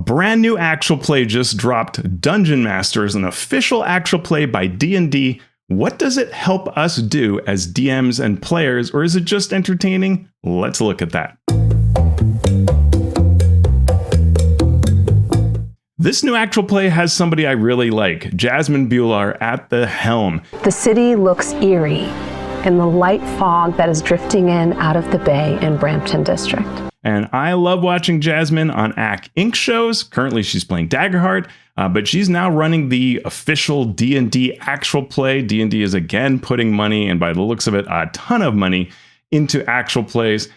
brand new actual play just dropped. Dungeon Masters, an official actual play by D&D. What does it help us do as DMs and players, or is it just entertaining? Let's look at that. This new actual play has somebody I really like, Jasmine Bular at the helm. The city looks eerie in the light fog that is drifting in out of the bay in Brampton District. And I love watching Jasmine on AC Inc. shows. Currently, she's playing Daggerheart, but she's now running the official D&D actual play. D&D is again putting money, and by the looks of it, a ton of money into actual plays.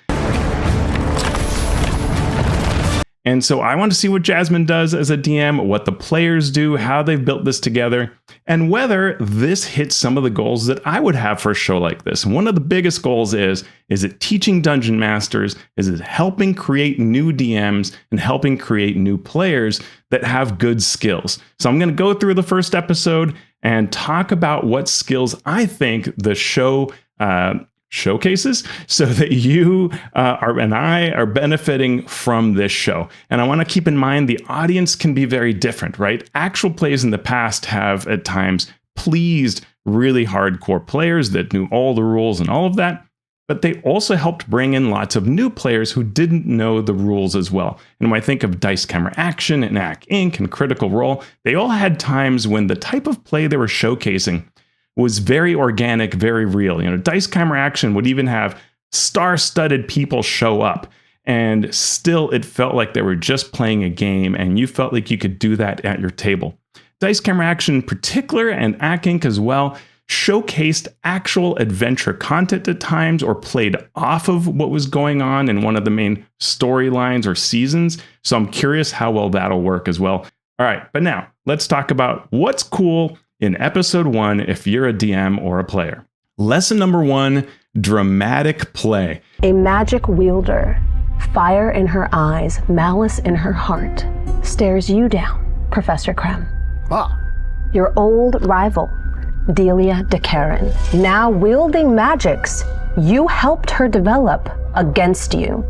And so I want to see what Jasmine does as a DM, what the players do, how they've built this together, and whether this hits some of the goals that I would have for a show like this. And one of the biggest goals is it teaching Dungeon Masters? Is it helping create new DMs and helping create new players that have good skills? So I'm going to go through the first episode and talk about what skills I think the show showcases so that you and I are benefiting from this show. And I want to keep in mind the audience can be very different, right? Actual plays in the past have at times pleased really hardcore players that knew all the rules and all of that, but they also helped bring in lots of new players who didn't know the rules as well. And when I think of Dice Camera Action and AC Inc. and Critical Role, they all had times when the type of play they were showcasing was very organic, very real. You know, Dice Camera Action would even have star-studded people show up, and still it felt like they were just playing a game, and you felt like you could do that at your table. Dice Camera Action in particular, and AC Inc. as well, showcased actual adventure content at times, or played off of what was going on in one of the main storylines or seasons. So I'm curious how well that'll work as well. All right, but now let's talk about what's cool in episode 1 if you're a DM or a player. Lesson number 1, dramatic play. A magic wielder, fire in her eyes, malice in her heart, stares you down, Professor Krem. Ah. Your old rival, Delia DeCaren, now wielding magics you helped her develop against you.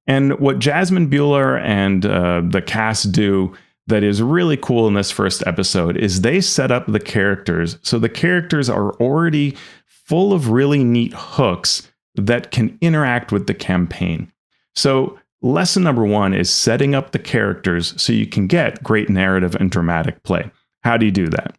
And what Jasmine Bular and the cast do that is really cool in this first episode is they set up the characters. So the characters are already full of really neat hooks that can interact with the campaign. So lesson number 1 is setting up the characters so you can get great narrative and dramatic play. How do you do that?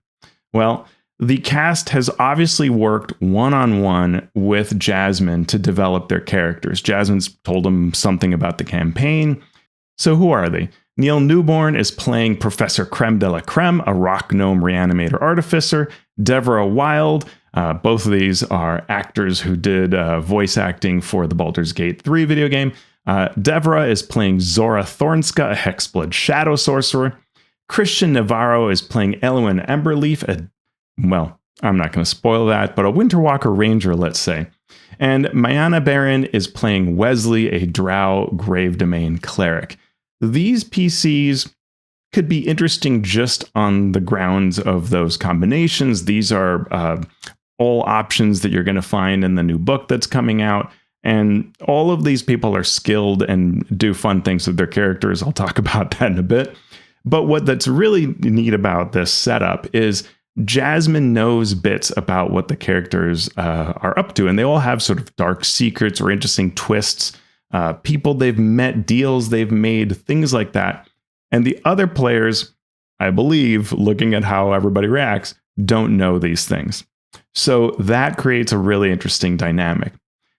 Well, the cast has obviously worked one-on-one with Jasmine to develop their characters. Jasmine's told them something about the campaign. So who are they? Neil Newborn is playing Professor Creme de la Creme, a rock gnome reanimator artificer. Deborah Wild, both of these are actors who did voice acting for the Baldur's Gate 3 video game. Deborah is playing Zora Thornska, a Hexblood shadow sorcerer. Christian Navarro is playing Elwyn Emberleaf, well, I'm not going to spoil that, but a Winterwalker ranger, let's say. And Mayana Baron is playing Wesley, a Drow Grave Domain cleric. These PCs could be interesting just on the grounds of those combinations. These are all options that you're going to find in the new book that's coming out. And all of these people are skilled and do fun things with their characters. I'll talk about that in a bit. But what that's really neat about this setup is Jasmine knows bits about what the characters are up to. And they all have sort of dark secrets or interesting twists. People they've met, deals they've made, things like that. And the other players, I believe, looking at how everybody reacts, don't know these things. So that creates a really interesting dynamic.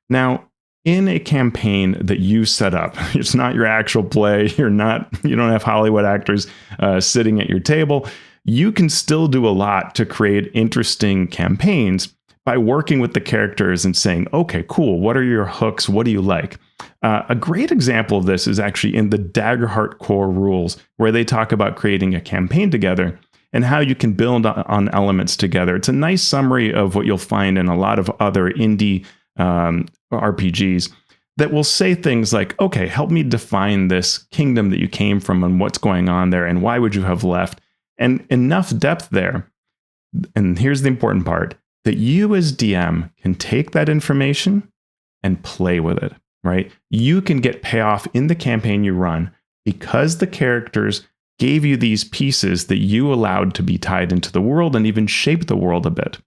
Now, in a campaign that you set up, it's not your actual play, you don't have Hollywood actors sitting at your table. You can still do a lot to create interesting campaigns by working with the characters and saying, okay, cool, what are your hooks? What do you like? A great example of this is actually in the Daggerheart core rules, where they talk about creating a campaign together and how you can build on elements together. It's a nice summary of what you'll find in a lot of other indie RPGs that will say things like, okay, help me define this kingdom that you came from and what's going on there and why would you have left? And enough depth there. And here's the important part, that you as DM can take that information and play with it, right? You can get payoff in the campaign you run because the characters gave you these pieces that you allowed to be tied into the world and even shape the world a bit.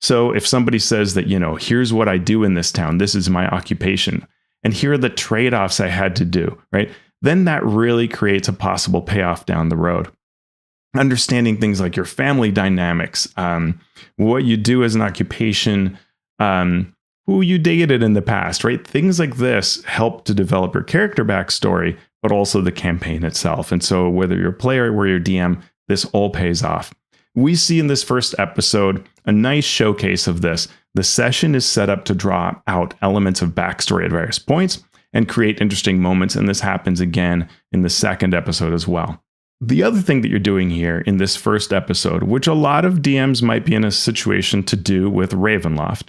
So if somebody says that, here's what I do in this town, this is my occupation, and here are the trade-offs I had to do, right? Then that really creates a possible payoff down the road. Understanding things like your family dynamics, what you do as an occupation, who you dated in the past, right? Things like this help to develop your character backstory, but also the campaign itself. And so whether you're a player or you're a DM, this all pays off. We see in this first episode a nice showcase of this. The session is set up to draw out elements of backstory at various points and create interesting moments, and this happens again in the second episode as well. The other thing that you're doing here in this first episode, which a lot of DMs might be in a situation to do with Ravenloft,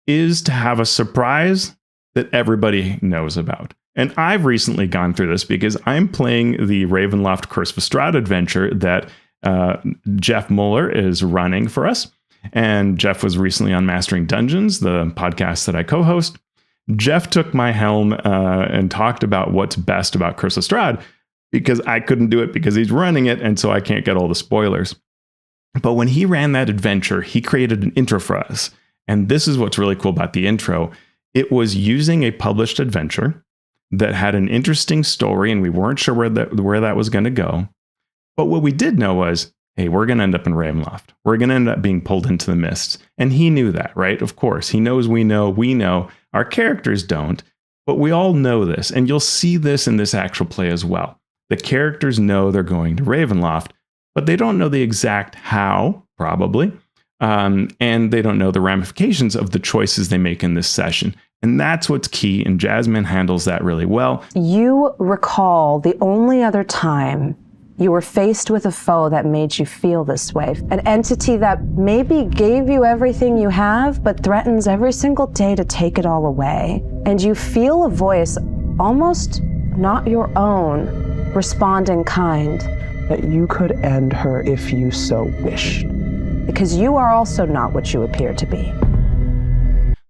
is to have a surprise that everybody knows about. And I've recently gone through this because I'm playing the Ravenloft Curse of Strahd adventure that Jeff Mueller is running for us. And Jeff was recently on Mastering Dungeons, the podcast that I co-host. Jeff took my helm and talked about what's best about Curse of Strahd, because I couldn't do it because he's running it, and so I can't get all the spoilers. But when he ran that adventure, he created an intro for us. And this is what's really cool about the intro. It was using a published adventure that had an interesting story, and we weren't sure where that was going to go. But what we did know was, hey, we're going to end up in Ravenloft. We're going to end up being pulled into the mists. And he knew that, right? Of course, he knows we know. Our characters don't, but we all know this. And you'll see this in this actual play as well. The characters know they're going to Ravenloft, but they don't know the exact how, probably. And they don't know the ramifications of the choices they make in this session. And that's what's key, and Jasmine handles that really well. You recall the only other time you were faced with a foe that made you feel this way, an entity that maybe gave you everything you have, but threatens every single day to take it all away. And you feel a voice, almost not your own, respond in kind. That you could end her if you so wished. Because you are also not what you appear to be.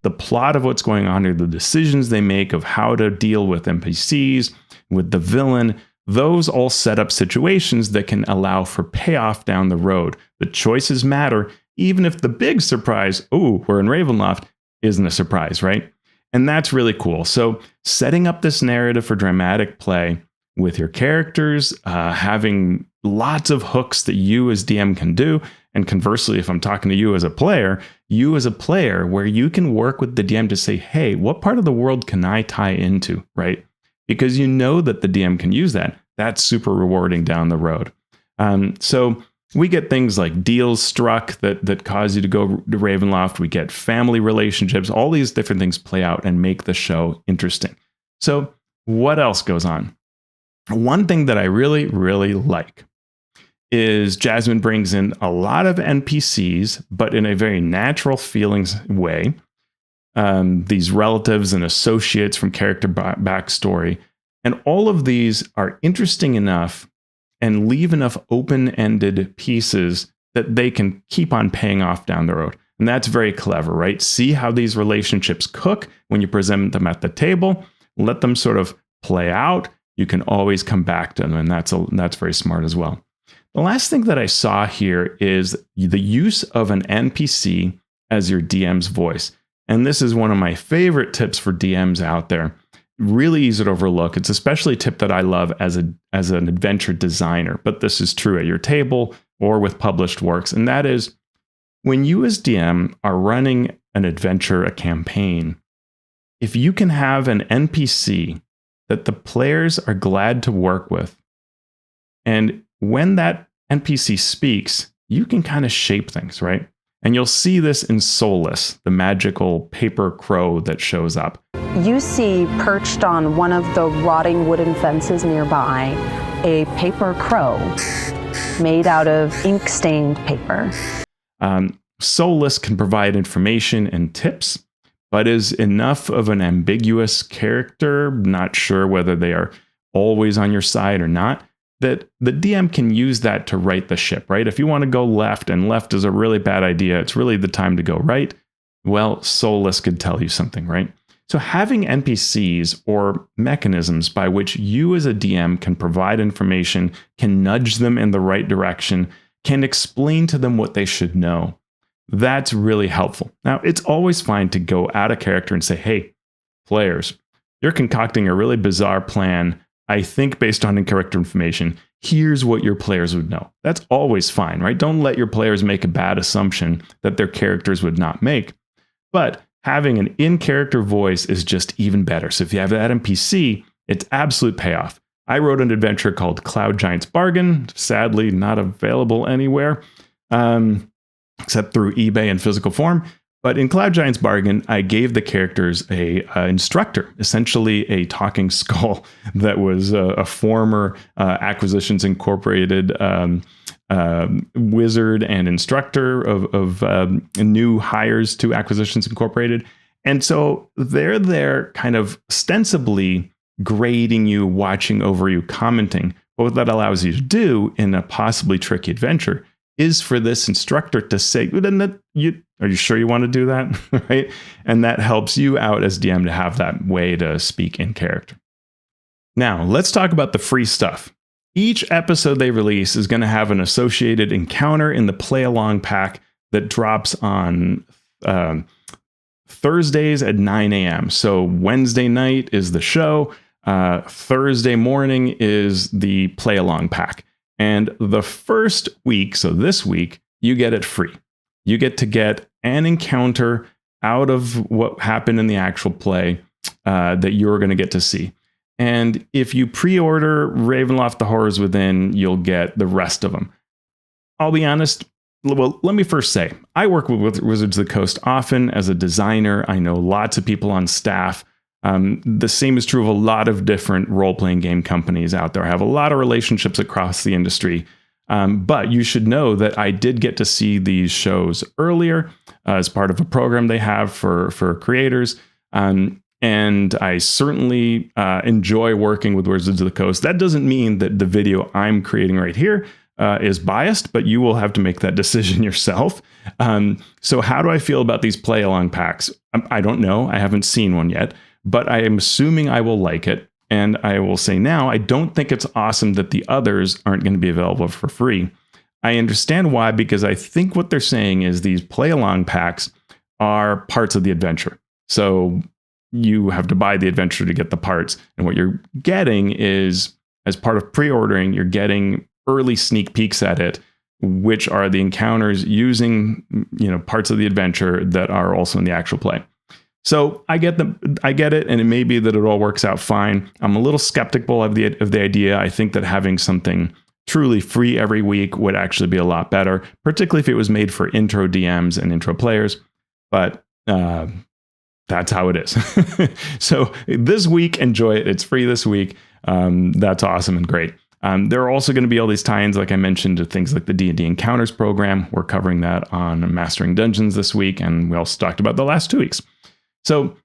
The plot of what's going on here, the decisions they make of how to deal with NPCs, with the villain, those all set up situations that can allow for payoff down the road. The choices matter, even if the big surprise, we're in Ravenloft, isn't a surprise, right? And that's really cool. So setting up this narrative for dramatic play with your characters, having lots of hooks that you as DM can do. And conversely, if I'm talking to you as a player where you can work with the DM to say, hey, what part of the world can I tie into, right? Because you know that the DM can use that. That's super rewarding down the road. So we get things like deals struck that cause you to go to Ravenloft. We get family relationships. All these different things play out and make the show interesting. So what else goes on? One thing that I really, really like is Jasmine brings in a lot of NPCs, but in a very natural feelings way. These relatives and associates from character backstory. And all of these are interesting enough and leave enough open-ended pieces that they can keep on paying off down the road. And that's very clever, right? See how these relationships cook when you present them at the table, let them sort of play out. You can always come back to them, and that's very smart as well. The last thing that I saw here is the use of an NPC as your DM's voice. And this is one of my favorite tips for DMs out there. Really easy to overlook. It's especially a tip that I love as an adventure designer, but this is true at your table or with published works. And that is, when you as DM are running an adventure, a campaign, if you can have an NPC that the players are glad to work with, and when that NPC speaks, you can kind of shape things, right? And you'll see this in Soulless, the magical paper crow that shows up. You see perched on one of the rotting wooden fences nearby a paper crow made out of ink-stained paper. Soulless can provide information and tips, but is enough of an ambiguous character, not sure whether they are always on your side or not, that the DM can use that to right the ship, right? If you want to go left and left is a really bad idea, it's really the time to go right. Well, Soulless could tell you something, right? So having NPCs or mechanisms by which you as a DM can provide information, can nudge them in the right direction, can explain to them what they should know, that's really helpful. Now, it's always fine to go out of character and say, hey, players, you're concocting a really bizarre plan, I think based on incorrect information. Here's what your players would know. That's always fine, right? Don't let your players make a bad assumption that their characters would not make. But having an in-character voice is just even better. So if you have that NPC, it's absolute payoff. I wrote an adventure called Cloud Giant's Bargain, sadly not available anywhere, except through eBay in physical form. But in Cloud Giant's Bargain, I gave the characters a instructor, essentially a talking skull that was a former Acquisitions Incorporated wizard and instructor of new hires to Acquisitions Incorporated. And so they're there kind of ostensibly grading you, watching over you, commenting. But what that allows you to do in a possibly tricky adventure is for this instructor to say, are you sure you want to do that? Right? And that helps you out as DM to have that way to speak in character. Now, let's talk about the free stuff. Each episode they release is going to have an associated encounter in the play along pack that drops on Thursdays at 9 a.m. So Wednesday night is the show. Thursday morning is the play along pack. And the first week, so this week, you get it free. You get to get an encounter out of what happened in the actual play that you're going to get to see. And if you pre-order Ravenloft: The Horrors Within, you'll get the rest of them. I'll be honest. Well, let me first say, I work with Wizards of the Coast often as a designer. I know lots of people on staff. The same is true of a lot of different role-playing game companies out there. I have a lot of relationships across the industry. But you should know that I did get to see these shows earlier as part of a program they have for creators. And I certainly enjoy working with Wizards of the Coast. That doesn't mean that the video I'm creating right here is biased, but you will have to make that decision yourself. So how do I feel about these play-along packs? I don't know. I haven't seen one yet, but I am assuming I will like it. And I will say now, I don't think it's awesome that the others aren't going to be available for free. I understand why, because I think what they're saying is these play-along packs are parts of the adventure. So you have to buy the adventure to get the parts. And what you're getting is, as part of pre-ordering, you're getting early sneak peeks at it, which are the encounters using, parts of the adventure that are also in the actual play. So I get it, and it may be that it all works out fine. I'm a little skeptical of the idea. I think that having something truly free every week would actually be a lot better, particularly if it was made for intro DMs and intro players. But that's how it is. So this week, enjoy it. It's free this week. That's awesome and great. There are also going to be all these tie-ins, like I mentioned, to things like the D&D Encounters program. We're covering that on Mastering Dungeons this week, and we also talked about the last 2 weeks. So,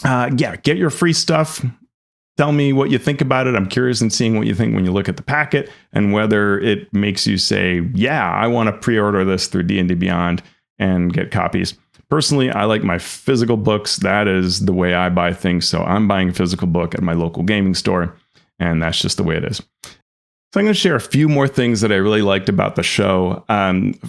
get your free stuff. Tell me what you think about it. I'm curious in seeing what you think when you look at the packet and whether it makes you say, yeah, I want to pre-order this through D&D Beyond and get copies. Personally, I like my physical books. That is the way I buy things. So I'm buying a physical book at my local gaming store, and that's just the way it is. So I'm going to share a few more things that I really liked about the show.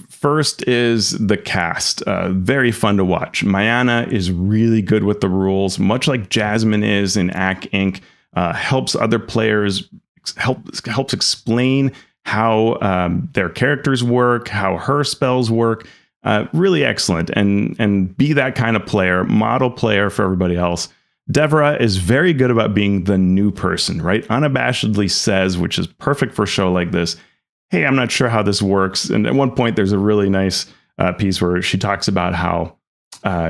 First is the cast. Very fun to watch. Mayana is really good with the rules, much like Jasmine is in AC Inc. Helps other players, helps explain how their characters work, how her spells work. Really excellent. And be that kind of player, model player for everybody else. Devra is very good about being the new person, right? Unabashedly says, which is perfect for a show like this, hey, I'm not sure how this works. And at one point, there's a really nice piece where she talks about how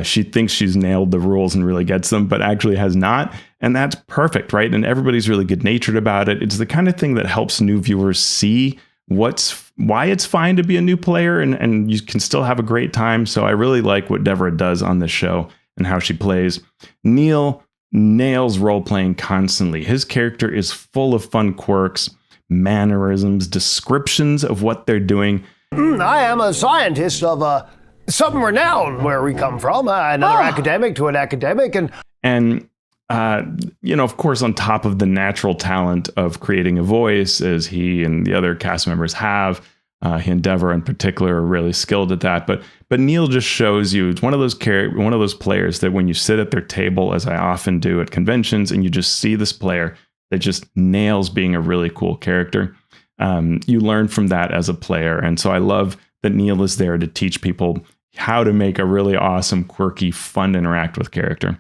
she thinks she's nailed the rules and really gets them, but actually has not. And that's perfect, right? And everybody's really good-natured about it. It's the kind of thing that helps new viewers see why it's fine to be a new player and you can still have a great time. So I really like what Devra does on this show and how she plays. Neil nails role-playing constantly. His character is full of fun quirks, mannerisms, descriptions of what they're doing. I am a scientist of some renown where we come from, another academic to an academic, And of course, on top of the natural talent of creating a voice, as he and the other cast members have, he and Deborah in particular are really skilled at that. But Neil just shows you, it's one of those players that when you sit at their table, as I often do at conventions, and you just see this player that just nails being a really cool character, you learn from that as a player. And so I love that Neil is there to teach people how to make a really awesome, quirky, fun to interact with character.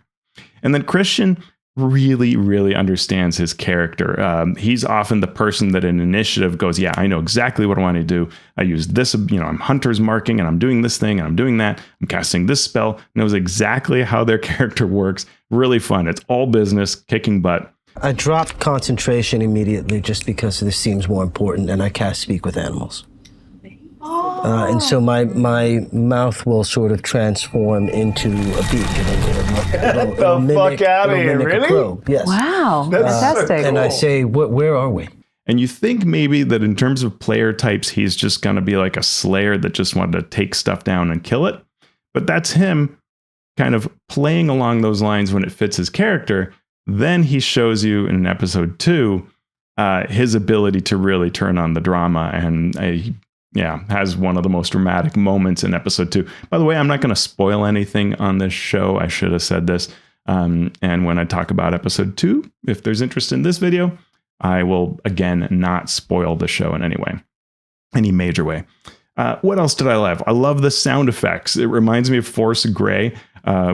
And then Christian really, really understands his character. He's often the person that in initiative goes, yeah, I know exactly what I want to do. I use this, I'm hunter's marking and I'm doing this thing and I'm doing that. I'm casting this spell, knows exactly how their character works. Really fun. It's all business, kicking butt. I dropped concentration immediately just because this seems more important, and I cast Speak with Animals. And so my mouth will sort of transform into a beak. Get the fuck out of here, really? Yes. Wow, fantastic. So cool. And I say, where are we? And you think maybe that in terms of player types, he's just going to be like a slayer that just wanted to take stuff down and kill it. But that's him kind of playing along those lines when it fits his character. Then he shows you in episode 2 his ability to really turn on the drama, and has one of the most dramatic moments in episode 2. By the way, I'm not going to spoil anything on this show. I should have said this. And when I talk about episode 2, if there's interest in this video, I will again not spoil the show in any major way. What else did I love? I love the sound effects. It reminds me of Force Grey,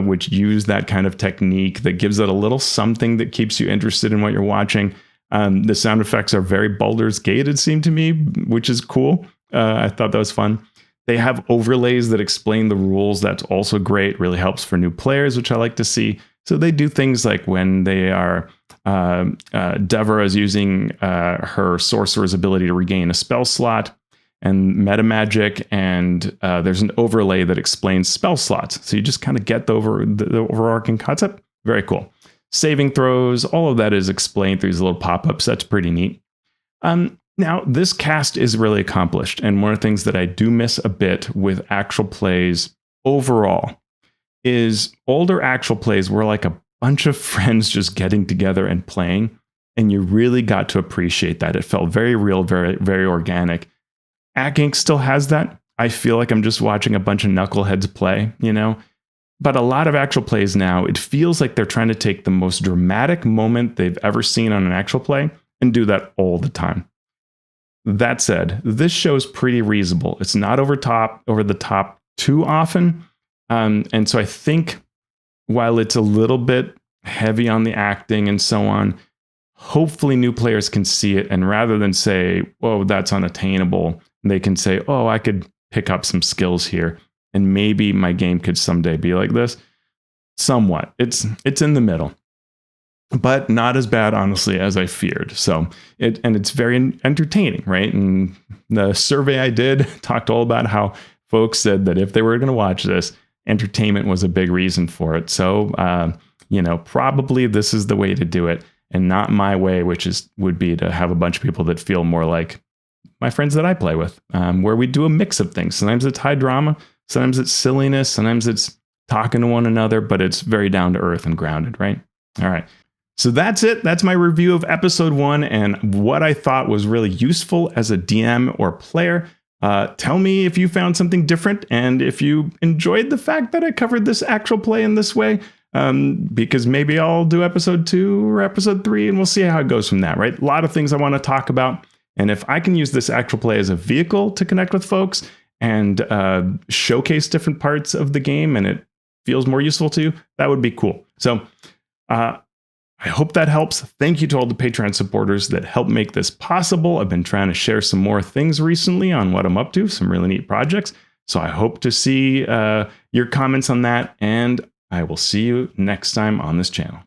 which use that kind of technique that gives it a little something that keeps you interested in what you're watching. The sound effects are very Baldur's Gate, it seemed to me, which is cool. I thought that was fun. They have overlays that explain the rules. That's also great. Really helps for new players, which I like to see. So they do things like when they are Deborah is using her sorcerer's ability to regain a spell slot and meta magic, and there's an overlay that explains spell slots. So you just kind of get the overarching concept. Very cool. Saving throws, all of that is explained through these little pop-ups. That's pretty neat. Now, this cast is really accomplished, and one of the things that I do miss a bit with actual plays overall is older actual plays were like a bunch of friends just getting together and playing, and you really got to appreciate that. It felt very real, very, very organic. Ack Inc. still has that. I feel like I'm just watching a bunch of knuckleheads play, But a lot of actual plays now, it feels like they're trying to take the most dramatic moment they've ever seen on an actual play and do that all the time. That said, this show's pretty reasonable. It's not over the top too often. And so I think while it's a little bit heavy on the acting and so on, hopefully new players can see it. And rather than say, oh, that's unattainable, they can say, oh, I could pick up some skills here. And maybe my game could someday be like this. Somewhat. It's in the middle. But not as bad, honestly, as I feared. So it's very entertaining, right? And the survey I did talked all about how folks said that if they were going to watch this, entertainment was a big reason for it. So, probably this is the way to do it, and not my way, which would be to have a bunch of people that feel more like my friends that I play with, where we do a mix of things. Sometimes it's high drama, sometimes it's silliness, sometimes it's talking to one another, but it's very down to earth and grounded, right? All right. So that's it. That's my review of episode 1 and what I thought was really useful as a DM or player. Tell me if you found something different and if you enjoyed the fact that I covered this actual play in this way, because maybe I'll do episode 2 or episode 3 and we'll see how it goes from that, right? A lot of things I want to talk about. And if I can use this actual play as a vehicle to connect with folks and showcase different parts of the game and it feels more useful to you, that would be cool. So I hope that helps. Thank you to all the Patreon supporters that help make this possible. I've been trying to share some more things recently on what I'm up to, some really neat projects. So I hope to see your comments on that, and I will see you next time on this channel.